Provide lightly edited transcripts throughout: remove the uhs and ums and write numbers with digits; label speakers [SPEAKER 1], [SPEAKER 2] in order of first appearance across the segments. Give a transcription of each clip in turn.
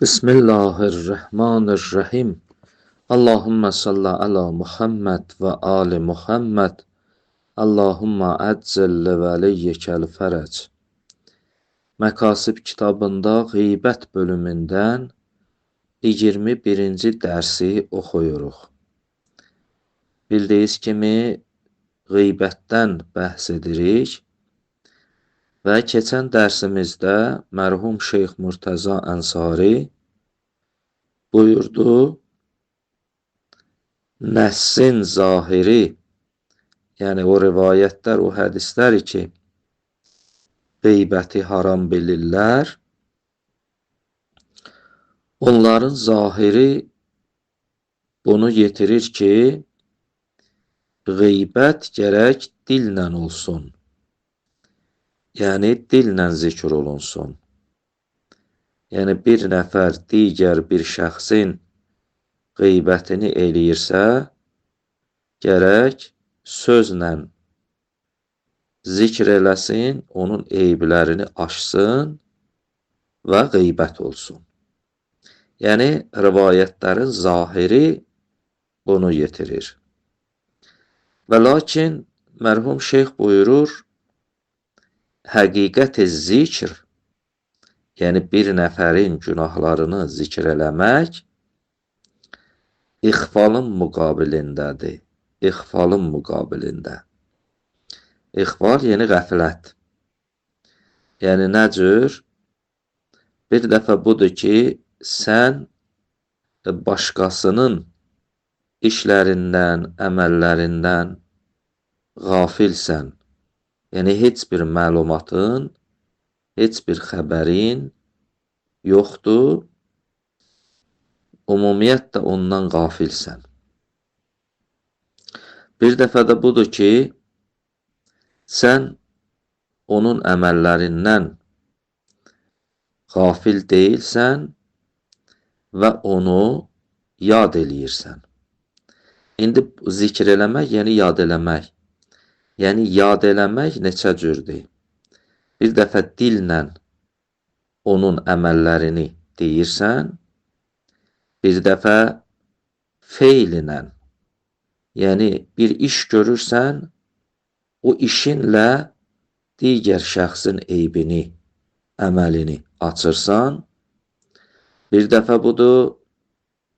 [SPEAKER 1] Bismillahirrahmanirrahim. Allahümme salli ala Muhammed ve ali Muhammed. Allahümme əccəl vəliyyəkəl fərəc. Məkasib kitabında qeybət bölümündən 21-ci dərsi oxuyuruq. Bildiyiniz kimi qeybətdən bəhs edirik və keçən dərsimizdə mərhum Şeyx Murtəza Ənsari buyurdu, nəssin zahiri, yəni o rivayətlər, o hədislər ki, qeybəti haram bilirlər, onların zahiri bunu yetirir ki, qeybət gərək dillə olsun, yəni dillə zikr olunsun. Yəni bir nəfər digər bir şəxsin qeybətini eləyirsə, gərək sözlə zikr eləsin, onun eyblərini aşsın və qeybət olsun. Yəni rivayətlərin zahiri bunu yetirir. Və lakin mərhum şeyx buyurur, həqiqət-i zikr, yəni bir nəfərin günahlarını zikr eləmək ixfalın müqabilindədir. İxfalın müqabilində. İxfal yəni qəflət. Yəni nə cür? Bir dəfə budur ki, sən başqasının işlərindən, əməllərindən qafilsən. Yəni heç bir məlumatın, heç bir xəbərin yoxdur, ümumiyyətlə ondan qafilsən. Bir dəfə də budur ki, sən onun əməllərindən qafil deyilsən və onu yad eləyirsən. İndi zikr eləmək, yəni yad eləmək. Yəni yad eləmək neçə cürdür? Bir dəfə dillə onun əməllərini deyirsən, bir dəfə feillə, yəni bir iş görürsən, o işinlə digər şəxsin eybini, əməlini açırsan, bir dəfə budur,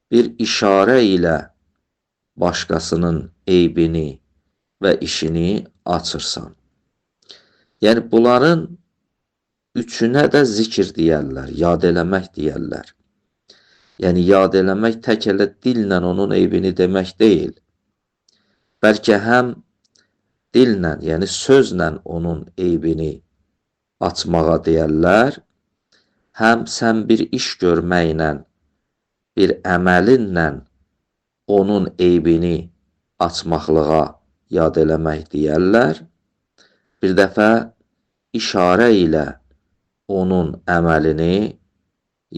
[SPEAKER 1] bir işarə ilə başqasının eybini və işini açırsan. Yəni bunların üçünə də zikr deyərlər, yad eləmək deyərlər. Yəni yad eləmək tək elə dillə onun eybini demək deyil. Bəlkə həm dillə, yəni sözlə onun eybini açmağa deyərlər, həm sən bir iş görməklə, bir əməlinlə onun eybini açmaqlığa yad eləmək deyərlər. Bir dəfə işarə ilə onun əməlini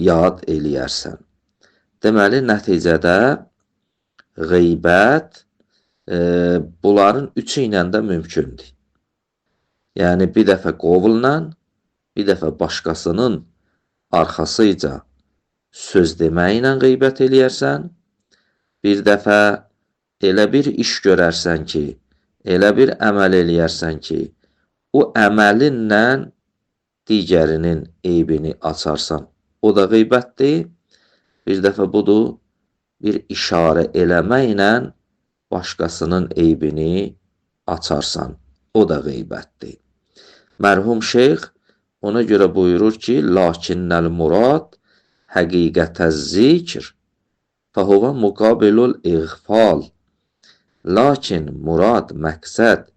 [SPEAKER 1] yad eləyərsən. Deməli, nəticədə qeybət bunların üçü ilə də mümkündür. Yəni, bir dəfə qovulla, bir dəfə başqasının arxasıca söz deməklə qeybət eləyərsən, bir dəfə elə bir iş görərsən ki, elə bir əməl eləyərsən ki, o əməlinlə digərinin eybini açarsan. O da qeybətdir. Bir dəfə budur, bir işarə eləməklə başqasının eybini açarsan. O da qeybətdir. Mərhum şeyx ona görə buyurur ki, lakinnəl murad həqiqətəz zikr fəhuvə müqabilul iğfal. Lakin murad, məqsəd,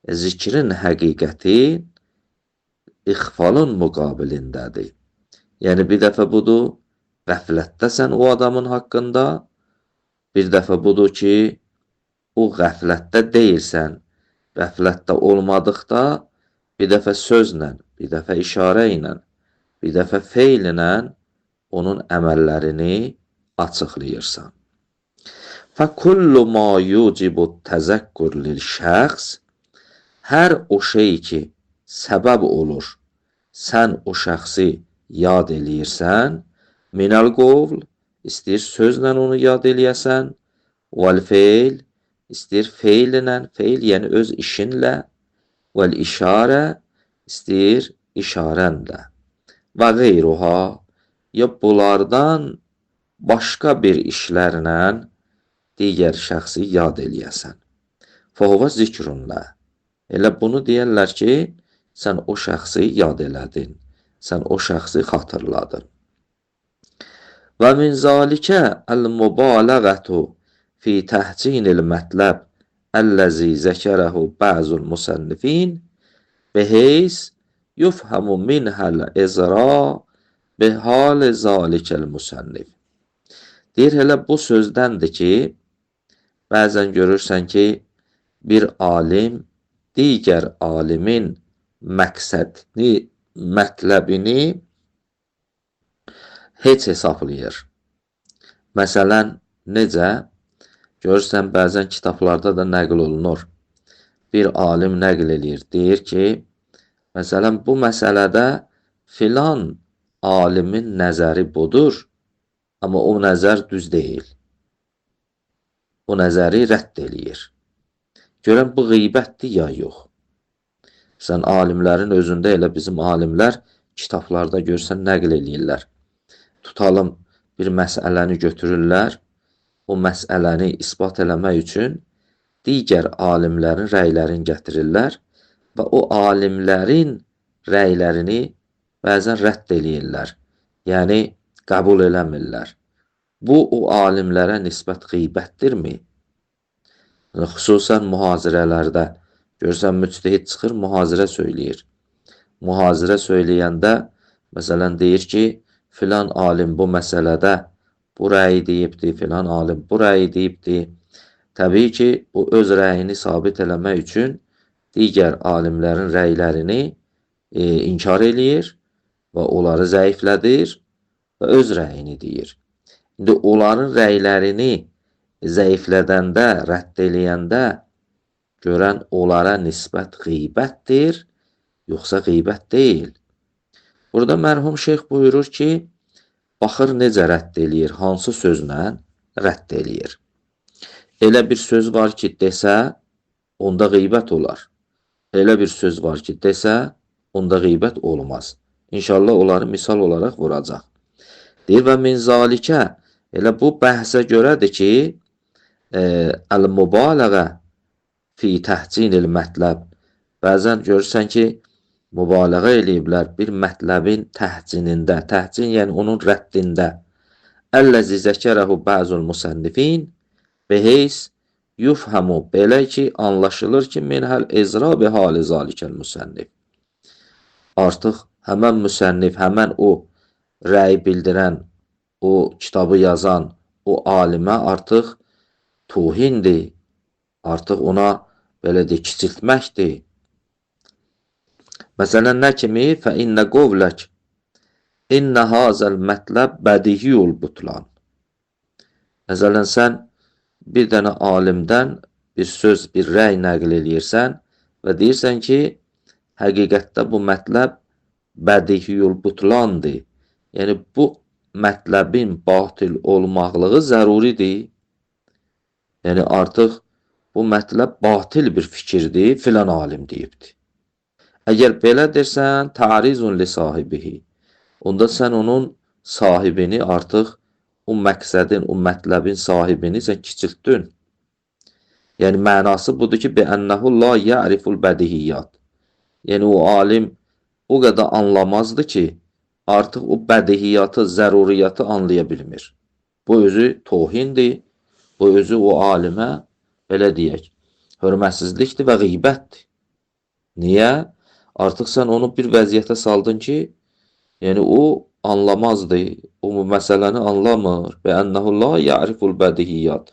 [SPEAKER 1] zikrin həqiqəti ixfalın müqabilindədir. Yəni bir dəfə budur, qəflətdəsən o adamın haqqında, bir dəfə budur ki, o qəflətdə deyilsən, qəflətdə olmadıqda, bir dəfə sözlə, bir dəfə işarə ilə, bir dəfə feillə onun əməllərini açıqlayırsan. Fəkullu ma yucibu təzəkkur lil şəxs, hər o şey ki, səbəb olur, sən o şəxsi yad eləyirsən, Minəl qovl, istəyir sözlə onu yad eləyəsən. Vəl feil, istəyir feillə, feil yəni öz işinlə. Vəl işarə, istəyir işarənlə. Və qeyruha, ya bunlardan başqa bir işlərlə digər şəxsi yad eləyəsən. Fəhuvə zikrunlə. Elə bunu deyərlər ki, sən o şəxsi yad elədin, sən o şəxsi xatırladın. Və min zalikə əl-mübalağətu fi təhcinil mətləb əlləzi zəkərəhu bəzul musannifin beheys yufhamu minhəl ezra bihal zalikəl musannif. Deyir, elə bu sözdəndir ki, bəzən görürsən ki, bir alim digər alimin məqsədini, mətləbini heç hesablayır. Məsələn, necə? Görürsən, bəzən kitablarda da nəql olunur. Bir alim nəql eləyir, deyir ki, məsələn, bu məsələdə filan alimin nəzəri budur, amma o nəzər düz deyil. O nəzəri rədd eləyir. Görən bu qeybətdir ya yox. Sən alimlərin özündə elə bizim alimlər kitablarda görsən nəql eləyirlər. Tutalım bir məsələni götürürlər, o məsələni isbat eləmək üçün digər alimlərin rəylərini gətirirlər və o alimlərin rəylərini bəzən rədd eləyirlər. Yəni, qəbul eləmirlər. Bu, o alimlərə nisbət qeybətdirmi? Xüsusən mühazirələrdə görürsən, müctəhid çıxır, mühazirə söyləyir. Mühazirə söyləyəndə, məsələn, deyir ki, filan alim bu məsələdə bu rəyi deyibdir, filan alim bu rəyi deyibdir. Təbii ki, o öz rəyini sabit eləmək üçün digər alimlərin rəylərini inkar eləyir və onları zəiflədir və öz rəyini deyir. İndi onların rəylərini zəiflədəndə, rədd eləyəndə görən onlara nisbət qeybətdir, yoxsa qeybət deyil. Burada mərhum şeyx buyurur ki, baxır necə rədd eləyir, hansı sözlə rədd eləyir. Elə bir söz var ki, desə, onda qeybət olar. Elə bir söz var ki, desə, onda qeybət olmaz. İnşallah onları misal olaraq vuracaq. Deyir və min zalikə, elə bu bəhsə görədir ki, əl-mübalağa fi təhcinil mətləb. Bəzən görürsən ki, mübalağa eləyiblər bir mətləbin təhcinində. Təhcin yəni onun rəddində. Əlləzi zəkərəhu bəzul musannifin beheys yufhamu. Belə ki, anlaşılır ki, minhəl ezra bihali zalikəl musannif. Artıq həmən müsənnif, həmən o rəy bildirən, o kitabı yazan, o alimə artıq tuhindir, artıq ona belə de kiçiltməkdir. Məsələn, nə kimi? Fə innə qovlək innə hazəl mətləb bədihiyul butlan. Məsələn, sən bir dənə alimdən bir söz, bir rəy nəql eləyirsən və deyirsən ki, həqiqətdə bu mətləb bədihiyul butlandır. Yəni, bu mətləbin batil olmaqlığı zəruridir. Yəni, artıq bu mətləb batil bir fikirdir, filan alim deyibdir. Əgər belə dersən, ta'rizun li sahibihi, onda sən onun sahibini artıq o məqsədin, o mətləbin sahibini sən kiçiltdin. Yəni, mənası budur ki, bi'ənəhu la ya'riful bədihiyyat. Yəni, o alim o qədər anlamazdı ki, artıq o bədihiyyatı, zəruriyyatı anlaya bilmir. Bu özü tohindir, bu özü o alimə, belə deyək, hörmətsizlikdir və qeybətdir. Niyə? Artıq sən onu bir vəziyyətə saldın ki, yəni o anlamazdı, o məsələni anlamır. Bə'ənəhu la ya'riful bədihiyyat.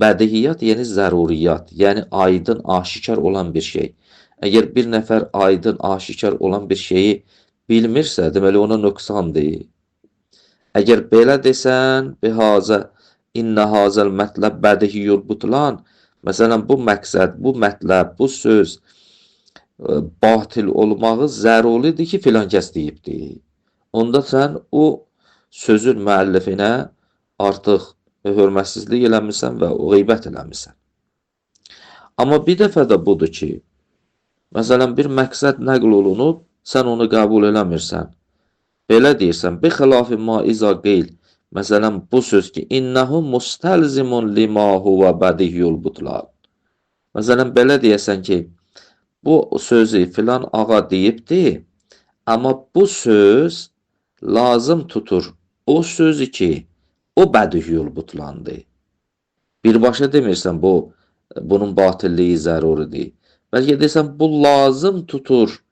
[SPEAKER 1] Bədihiyyat yəni zəruriyyat, yəni aydın, aşikar olan bir şey. Əgər bir nəfər aydın, aşikar olan bir şeyi bilmirsə, deməli ona nöqsandır. Əgər belə desən, bihazə, innə hazəl mətləb bədihiyyul butlan, məsələn, bu məqsəd, bu mətləb, bu söz batil olmağı zərulidir ki, filan kəs deyibdir. Onda sən o sözün müəllifinə artıq hörmətsizlik eləmirsən və qeybət eləmirsən. Amma bir dəfə də budur ki, məsələn, bir məqsəd nəql olunub, sən onu qəbul eləmirsən. Belə deyirsən, bi xilafi ma iza qeyl. Məsələn, bu söz ki, innəhu mustalzimun lima huva badiyyul butlan. Məsələn, belə deyəsən ki, bu sözü filan ağa deyibdi, amma bu söz lazım tutur o sözü ki, o badiyyul butlandı. Birbaşa demirsən, bunun batilliyi zəruridir. Bəlkə desən, bu lazım tutur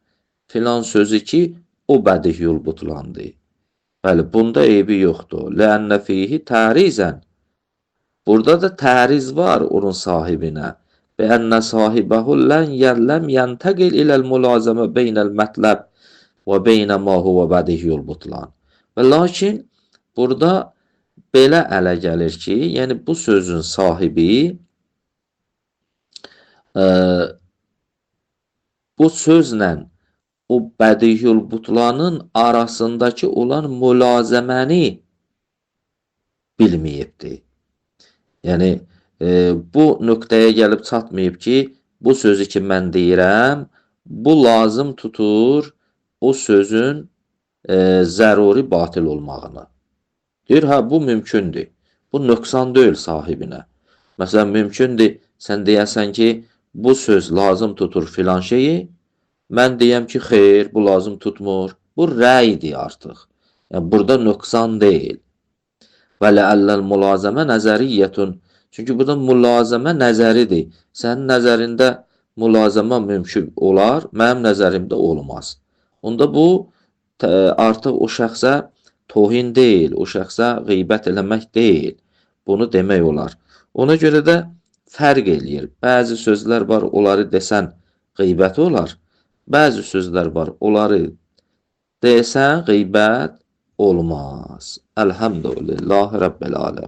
[SPEAKER 1] filan sözü ki, o badiyyul butlandı. Bəli, bunda eybi yoxdur. Lənnə fihi tərizən. Burada da təriz var onun sahibinə. Bəənnə sahibəhu lən yəntəqil iləl mülazəmə beynəl mətləb və beynə ma huvə bədiyyul butlan. Və lakin burada belə ələ gəlir ki, yəni bu sözün sahibi bu sözlə o bədiyyul butlanın arasındakı olan mülazəməni bilməyibdir. Yəni, bu nöqtəyə gəlib çatmayıb ki, bu sözü ki, mən deyirəm, bu lazım tutur o sözün zəruri batil olmağını. Deyir, hə, bu mümkündür. Bu nöqsan deyil sahibinə. Məsələn, mümkündür, sən deyəsən ki, bu söz lazım tutur filan şeyi, mən deyəm ki, xeyr, bu lazım tutmur. Bu rəydir artıq. Yəni, burada nöqsan deyil. Və ləəlləl mülazəmə nəzəriyyətun. Çünki burada mülazəmə nəzəridir. Sənin nəzərində mülazəmə mümkün olar, mənim nəzərimdə olmaz. Onda bu artıq o şəxsə tohin deyil, o şəxsə qeybət eləmək deyil. Bunu demək olar. Ona görə də fərq eləyir. Bəzi sözlər var, onları desən qeybət olar. Bəzi sözlər var, onları desən qeybət olmaz. Elhamdülillah Rabbil aləmin.